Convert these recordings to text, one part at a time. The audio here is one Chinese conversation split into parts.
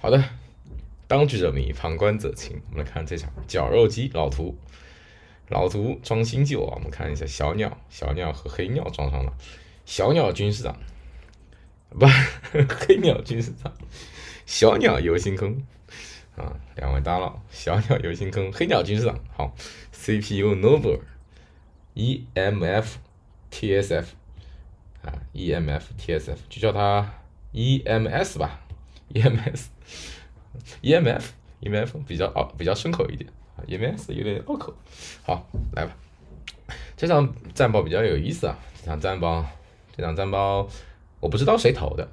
好的，当局者迷，旁观者清。我们来看这场绞肉机老图装新旧啊。我们看一下小鸟和黑鸟撞上了。小鸟军师长不，黑鸟军师长，小鸟游行坑啊，两位大佬，小鸟游行坑，黑鸟军师长好，CPU Nova EMF TSF EMF TSF 就叫它 EMS 吧，EMS EMF 比较顺口一点，EMS 有点拗口。好，来吧，这场战报比较有意思啊，这场战报我不知道谁投的，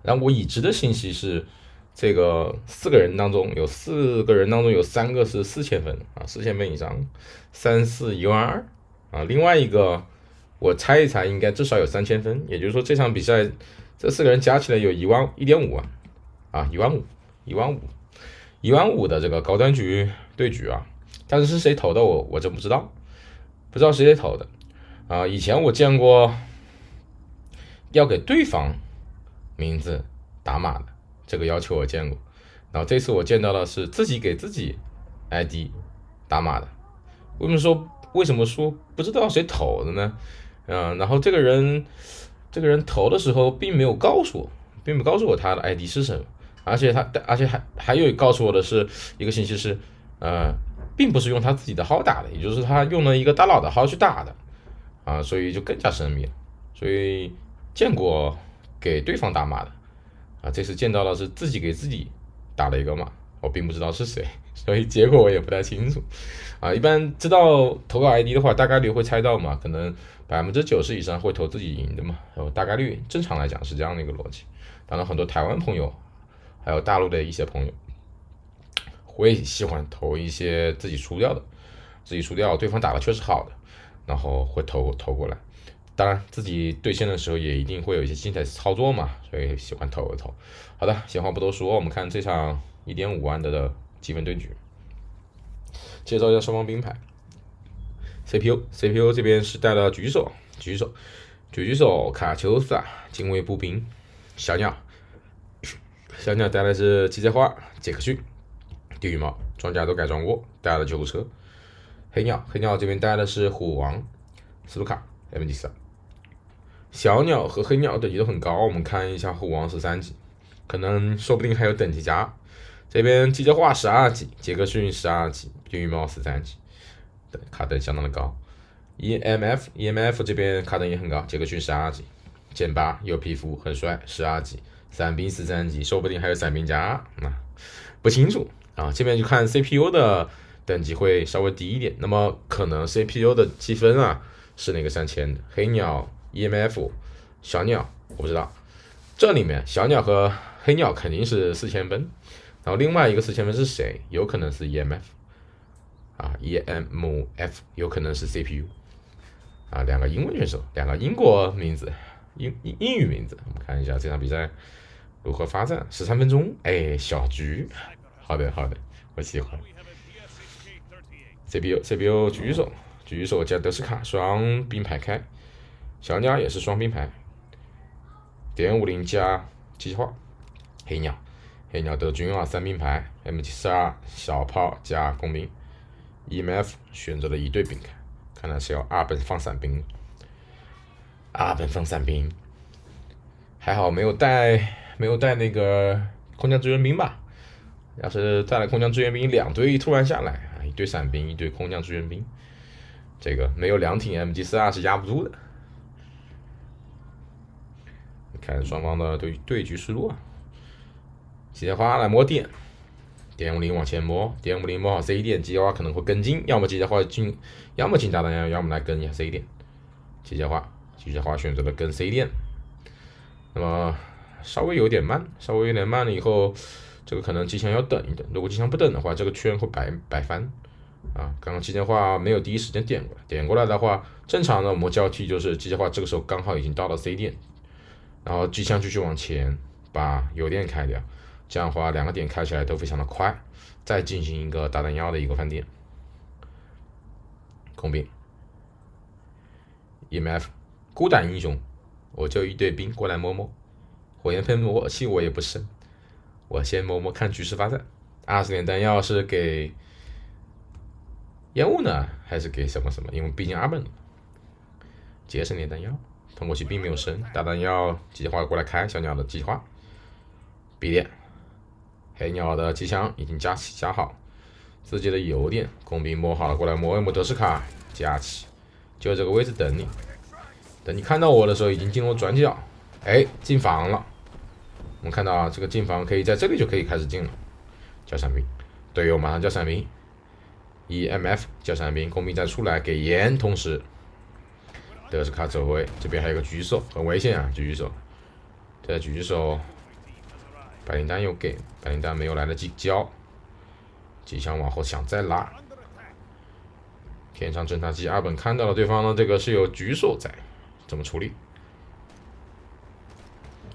然后我已知的信息是，这个四个人当中有三个是4000分啊，4000分以上，3412000啊，另外一个我猜一猜应该至少有3000分，也就是说这场比赛这四个人加起来有1.5万啊，1.5万的这个高端局对局啊，但是谁投的我真不知道，不知道谁投的啊。以前我见过要给对方名字打码的这个要求我见过，然后这次我见到的是自己给自己 ID 打码的。为什么说不知道谁投的呢？然后这个人投的时候并没有告诉我他的 ID 是什么，而且还有告诉我的是一个信息是，并不是用他自己的号打的，也就是他用了一个大佬的号去打的啊，所以就更加神秘了。所以见过给对方打码的啊，这次见到的是自己给自己打了一个码，我并不知道是谁，所以结果我也不太清楚啊。一般知道投稿 ID 的话，大概率会猜到嘛，可能90%以上会投自己赢的嘛，然后大概率正常来讲是这样的一个逻辑。当然，很多台湾朋友还有大陆的一些朋友会喜欢投一些自己输掉对方打的确实好的，然后会投过来。当然，自己兑现的时候也一定会有一些精彩操作嘛，所以喜欢投一投。好的，闲话不多说，我们看这场1.5万的积分对局。介绍一下双方兵牌。CPU 这边是带了狙击手卡秋莎，近卫步兵小鸟带的是机械化杰克逊，地狱猫装甲都改装过，带了救护车。黑鸟这边带的是虎王斯卢卡 MG3。小鸟和黑鸟等级都很高，我们看一下虎王13级，可能说不定还有等级加。这边机械化12级，杰克逊12级，地狱猫13级，对，卡等相当的高。EMF 这边卡等也很高，杰克逊12级，剑拔有皮肤很帅12级，伞兵13级，说不定还有伞兵加，不清楚啊。这边就看 CPU 的等级会稍微低一点，那么可能 CPU 的积分啊是那个3000的，黑鸟 EMF 小鸟我不知道，这里面小鸟和黑鸟肯定是4000分，然后另外一个4000分是谁？有可能是 EMF 有可能是 CPU 啊，两个英文选手，两个英国名字，英语名字。我们看一下这场比赛如何发展。13分钟，哎，小局，好的，我喜欢。CPU 狙击手加德斯卡双兵牌开，小鸟也是双兵牌，点50加机械化。黑鸟德军啊3兵牌 M72 小炮加工兵。EMF 选择了一队兵开，看来是要二本放伞兵。还好没有带那个空降支援兵吧，要是带了空降支援兵两队突然下来啊，一队伞兵一队空降支援兵，这个没有2挺 MG42是压不住的。看双方的对局思路啊，机械化来摸点50往前摸，点50摸好 C 点，机械化可能会跟进，要么机械化进，要么进炸弹药，要么来跟一下 C 点。机械化选择了跟 C 点，那么稍微有点慢了以后，这个可能机枪要等一等，如果机枪不等的话，这个圈会白翻啊。刚刚机械化没有第一时间点过来的话，正常的我们交替就是机械化这个时候刚好已经到了 C 点，然后机枪继续往前把油电开掉，这样的话两个点开起来都非常的快，再进行一个打弹药的一个饭店。空兵 EMF 孤胆英雄，我就一队兵过来摸摸，火焰喷雾器我也不深，我先摸摸看局势发展。20点弹药是给烟雾呢，还是给什么什么？因为毕竟2本节省点弹药，通过器并没有升，大弹药机械化过来开小鸟的机械化。B 点，黑鸟的机枪已经加好，自己的油点工兵摸好了，过来摸一摸德斯卡加起，就这个位置等你。等你看到我的时候，已经进入转角，哎，进房了。我们看到啊，这个进房可以在这里就可以开始进了。叫伞兵，队友马上叫伞兵 ，EMF 叫伞兵，工兵再出来给盐，同时德斯卡走位，这边还有个狙手，很危险啊，狙手。这狙手，白磷弹又给，白磷弹没有来得及交，机枪往后想再拉。天上侦察机2本看到了对方的这个是有狙手在，怎么处理？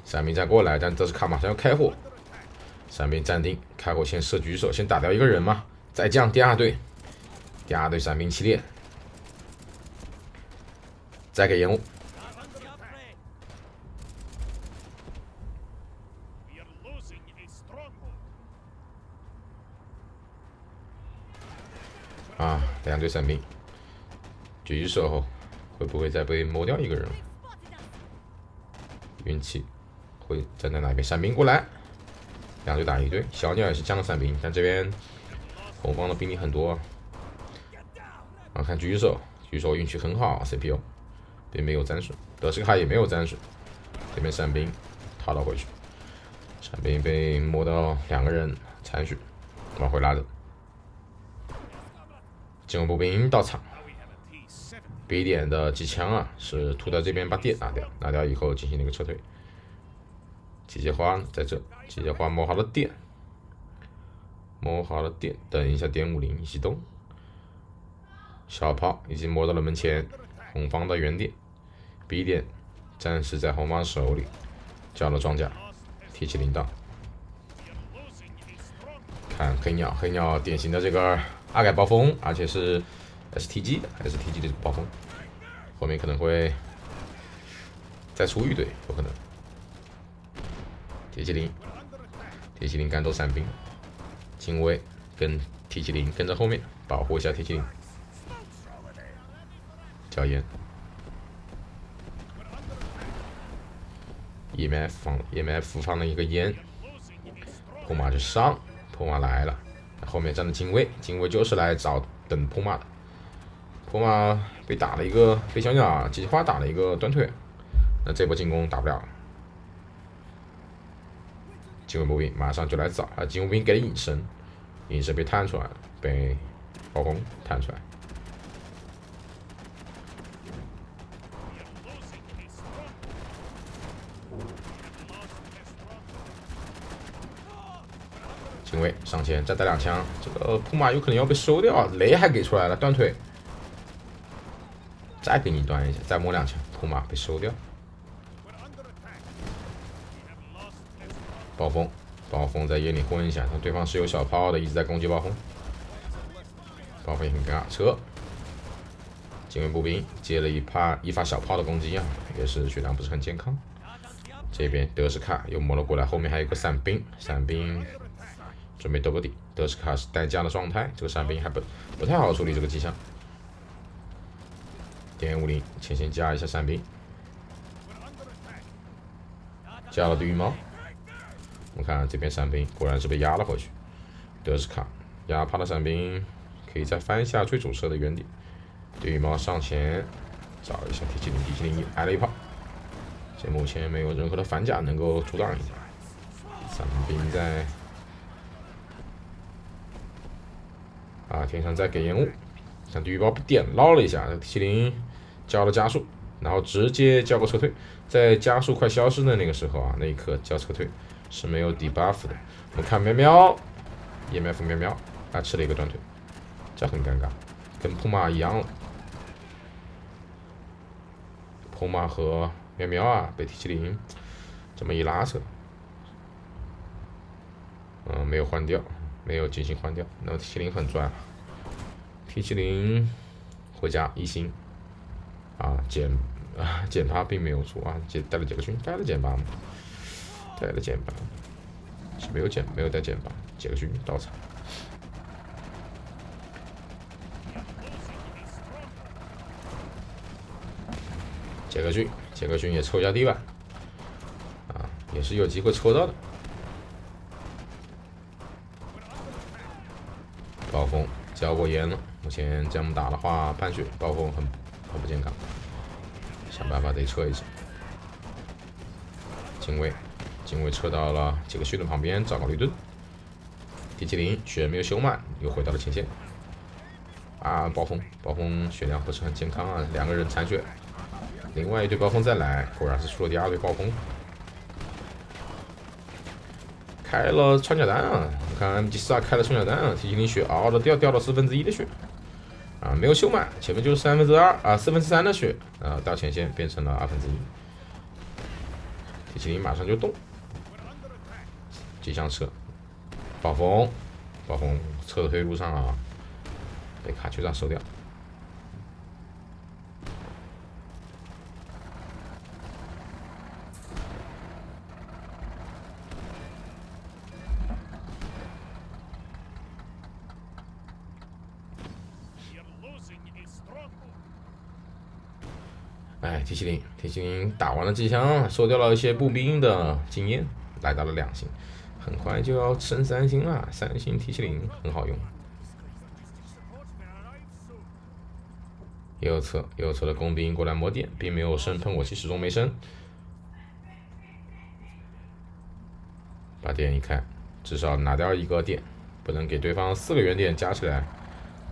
伞兵再过来，但德斯卡马上要开火。伞兵站定，开火先射狙手，先打掉一个人嘛，再降第2队，第2队伞兵起列，再给烟雾。啊，2队伞兵，狙手会不会再被摸掉一个人？运气会站在哪边？伞兵过来，2队打1队，小鸟也是降了伞兵，但这边红方的兵力很多。啊，看狙手运气很好 ，CPU 并没有沾水，德斯卡也没有沾水，这边伞兵逃了回去，伞兵被摸到2个人残血，往回拉着。进攻步兵到场 ，B 点的机枪啊是突到这边把点拿掉以后进行了一个撤退。机械化在这，机械化摸好了点，等一下点50一起动。小炮已经摸到了门前，红方的原点 ，B 点暂时在红方手里，交了装甲，T70到。看黑鸟典型的这个阿改暴风，而且是 STG 的的这个暴风，后面可能会再出一队，有可能。T70赶走伞兵，警卫跟 T70跟在后面保护一下 T70。叫烟 ，EMF 放了一个烟，普马就上，普马来了，后面站的警卫就是来等普马的。普马被打了一个，被小鸟机械化打了一个断腿，那这波进攻打不了。警卫步兵马上就来找啊！警卫步兵给了隐身被探出来了，被暴风探出来。警卫上前再打2枪，这个普马有可能要被收掉，雷还给出来了，断腿。再给你断一下，再摸2枪，普马被收掉。暴风在夜里混一下，对方是有小炮的，一直在攻击暴风。暴风也很尴尬，撤。警卫步兵接了一发小炮的攻击啊，也是血量不是很健康。这边德斯卡又摸了过来，后面还有一个伞兵准备兜个底。德斯卡是待架的状态，这个伞兵还不太好处理这个机枪。点50前线加一下伞兵，加了地狱猫。我们看这边伞兵果然是被压了回去，德斯卡压趴的伞兵可以再翻一下最主射的原点。地狱猫上前找一下 T70挨了一炮，这目前没有任何的反甲能够阻挡一下。伞兵在天上再给烟雾，看地狱猫点捞了一下 T70交了加速，然后直接交个撤退，在加速快消失的那个时候啊，那一刻交撤退是没有 debuff 的。我们看喵 EMF 喵他吃了一个断腿，这很尴尬，跟普马一样了。普马和喵啊被 T70这么一拉扯，没有换掉，没有进行换掉，那么 T70很赚，T70回家1星减八并没有出啊，带了几个军，带了减八吗？带了减八。是没有带剑吧？杰克逊到场。杰克逊也抽一下地板，啊，也是有机会抽到的。暴风交过烟了，目前这样打的话，半血暴风很不健康，想办法得撤一撤。警卫撤到了杰克逊的旁边，找个绿盾。T70血没有修满，又回到了前线。啊，暴风血量不是很健康啊，两个人残血。另外一队暴风再来，果然是出了第二队暴风，开了穿甲弹啊！我看 MG4开了穿甲弹啊，T70血嗷的掉到1/4的血啊，没有修满，前面就是2/3啊，3/4的血啊，到前线变成了2/1。T70马上就动，机枪车，暴风撤退路上啊，被卡丘萨收掉。哎，T70打完了机枪，收掉了一些步兵的经验，来到了2星，很快就要升3星了。3星 T70很好用。右侧的工兵过来摸点，并没有升，喷火器始终没升。把点一开，至少拿掉1个点，不能给对方4个圆点加起来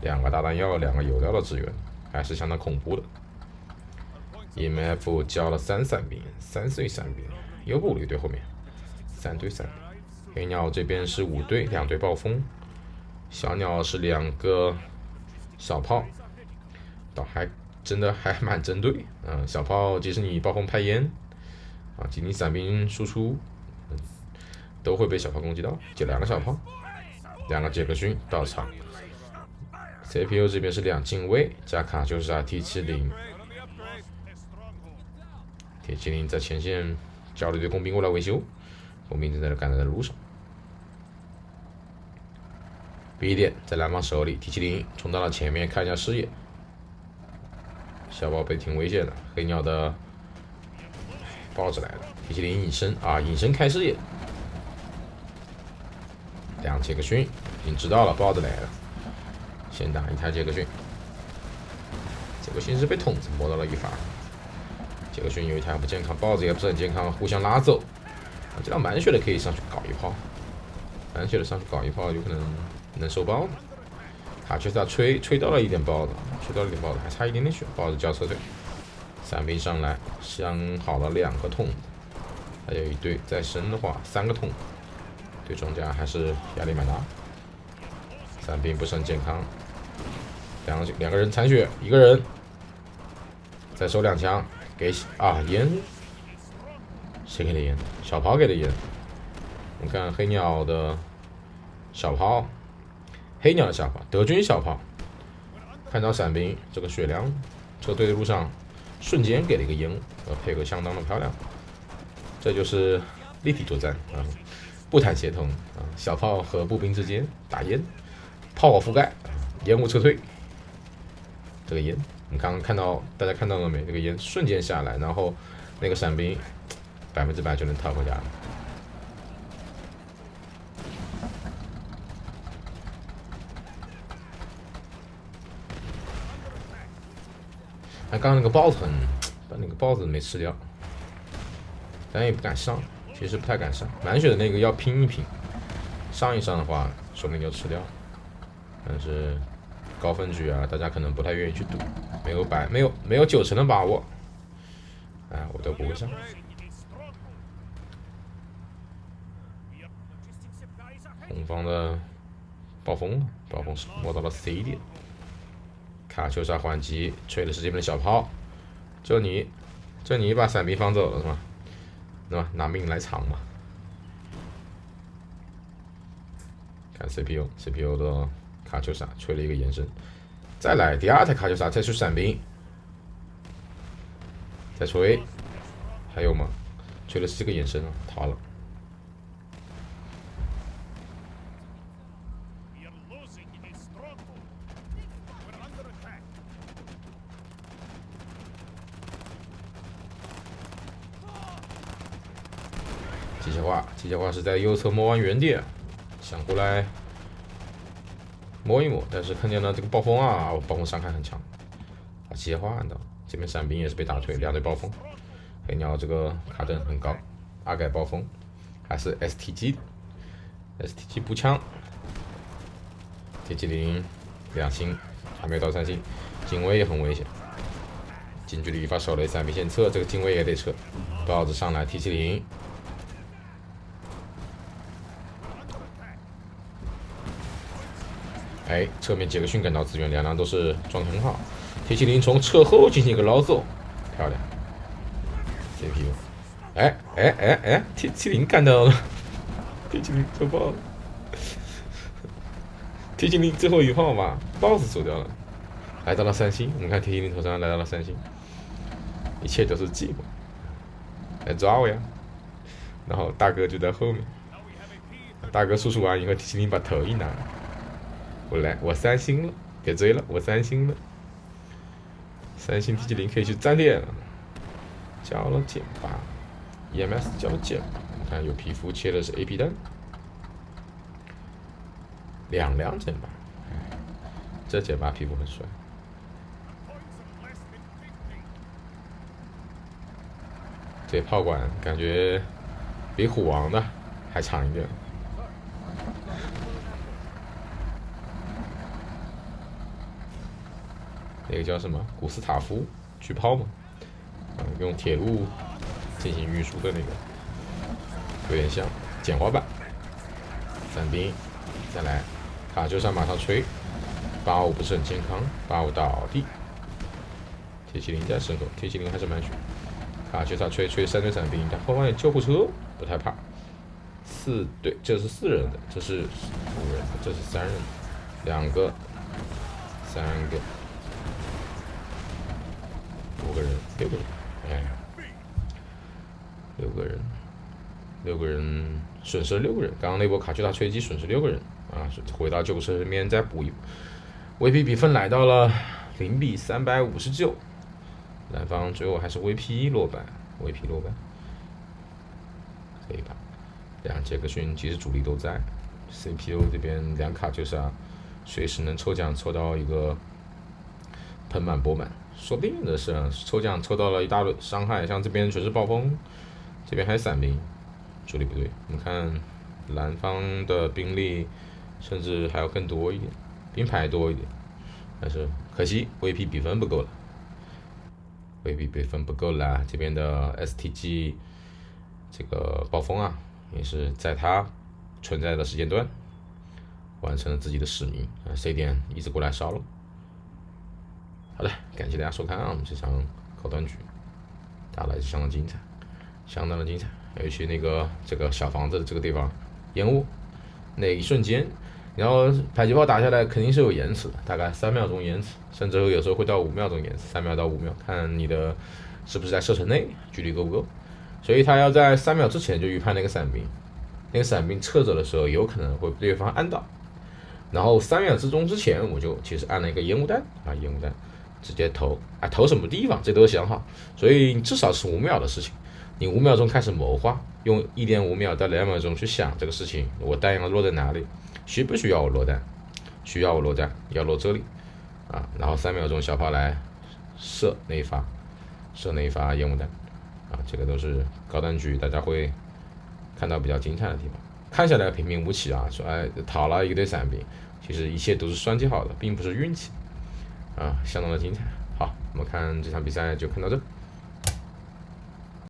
，2个大弹药，2个油料的支援，还是相当恐怖的。EMF 交了3伞兵，3岁伞兵，又补了一队后面，3队伞兵。黑鸟这边是5队，2队暴风，小鸟是2个小炮，倒真的还蛮针对。小炮即使你暴风拍烟啊，即你伞兵输出，都会被小炮攻击到。就2个小炮，2个杰克逊到场。CPU 这边是2近卫加卡就是T70。T70在前线叫了一队工兵过来维修，工兵正在赶在路上。B 点在蓝方手里 ，T70冲到了前面看一下视野，小宝贝挺危险的，黑鸟的豹子来了 ，T70隐身开视野，2杰克逊已经知道了豹子来了，先打一台杰克逊，杰克逊是被筒子摸到了一发。杰克逊有一台不健康，豹子也不是很健康，互相拉走。这辆满血的可以上去搞一炮，满血的上去搞一炮有可能收豹子。卡丘萨吹到了一点豹子，还差一点点血，豹子就要撤退。伞兵上来，想好了2个筒子，还有一队再升的话3个筒子，对庄家还是压力蛮大。伞兵不是很健康，两个人残血，1个人再收2枪。给烟，谁给的烟？小炮给的烟。我们看黑鸟的小炮，德军小炮，看到伞兵这个血量，车队的路上瞬间给了一个烟雾，配合相当的漂亮。这就是立体作战啊，步坦协同啊，小炮和步兵之间打烟，炮火覆盖，烟雾撤退。这个烟。你刚刚大家看到了没？这个烟瞬间下来，然后那个伞兵100%就能逃回家了。刚刚那个豹子把那个豹子没吃掉，咱也不敢上，其实不太敢上。满血的那个要拼一拼，上一上的话，说不定就吃掉。但是高分局啊，大家可能不太愿意去赌，没有90%的把握，我都不会上。红方的暴风是摸到了 C 点，卡丘萨还击，吹的是这边的小炮，就你把伞兵放走了是吧？对吧？拿命来偿嘛。看 CPU 的卡丘萨吹了一个延伸，再来第2台卡丘萨，再出伞兵，再吹，还有吗？吹的是这个延伸啊，逃了。机械化是在右侧摸完原点，想过来摸一摸，但是看见了这个暴风啊，暴风伤害很强，把机械化按到，这边伞兵也是被打退，两队暴风，黑鸟这个卡顿很高，阿盖暴风还是 STG 步枪，T702星还没有到3星，近卫也很危险，近距离发手雷伞兵先撤，这个近卫也得撤，豹子上来 T70。哎，侧面杰克逊赶到支援，两辆都是装很好。T70从侧后进行一个捞走，漂亮。CPU， T70干到了，T70走爆了。T70最后一炮把 BOSS 走掉了，来到了3星。我们看 T70头上来到了3星，一切都是计谋，来抓我呀！然后大哥就在后面，大哥输出完以后，T70把头一拿。我3星了，别追了，我3星了。3星 T70可以去站点了，交了减8 ，EMS 交了减8。你看有皮肤切的是 AP 弹，2辆减8，这减8皮肤很帅。这炮管感觉比虎王的还长一点。那个叫什么古斯塔夫巨炮嘛，用铁路进行运输的那个，有点像简滑版。伞兵再来，卡秋莎马上吹，85不是很健康，85倒地。T70在身后，T70还是满血。卡秋莎吹3队伞兵，但后方有救护车，不太怕。对，这是4人的，这是5人的，这是3人的，2个、3个。5个人，6个人，哎，6个人，损失了6个人。刚刚那波卡秋莎吹击损失6个人啊，回到救护车身边再补一补。VP 比分来到了0比359，蓝方最后还是 VP 落败。这一把2杰克逊其实主力都在 ，CPU 这边2卡秋莎随时能抽奖抽到一个盆满钵满。说不定的是抽奖抽到了一大堆伤害，像这边全是暴风，这边还有伞兵，主力不对。我们看蓝方的兵力甚至还要更多一点，兵牌多一点，但是可惜 VP 比分不够了。这边的 STG 这个暴风啊，也是在他存在的时间段完成了自己的使命啊 ，C 点一直过来烧了。好的，感谢大家收看我们这场口端局，打的是相当精彩，尤其这个小房子的这个地方，烟雾那一瞬间，然后迫击炮打下来肯定是有延迟的，大概3秒钟延迟，甚至有时候会到5秒钟延迟，3秒到5秒，看你的是不是在射程内，距离够不够。所以他要在3秒之前就预判那个伞兵撤走的时候，有可能会被对方按到。然后3秒之前，我就其实按了一个烟雾弹啊，烟雾弹。直接投投什么地方，这都想好，所以至少是5秒的事情。你5秒钟开始谋划，用1.5秒到2秒钟去想这个事情，我弹要落在哪里，需不需要我落弹？需要我落弹，要落这里啊，然后3秒钟小炮来射那一发烟雾弹啊，这个都是高端局大家会看到比较精彩的地方。看下来平平无奇啊，说讨了一堆伞兵，其实一切都是算计好的，并不是运气。相当的精彩。好，我们看这场比赛就看到这。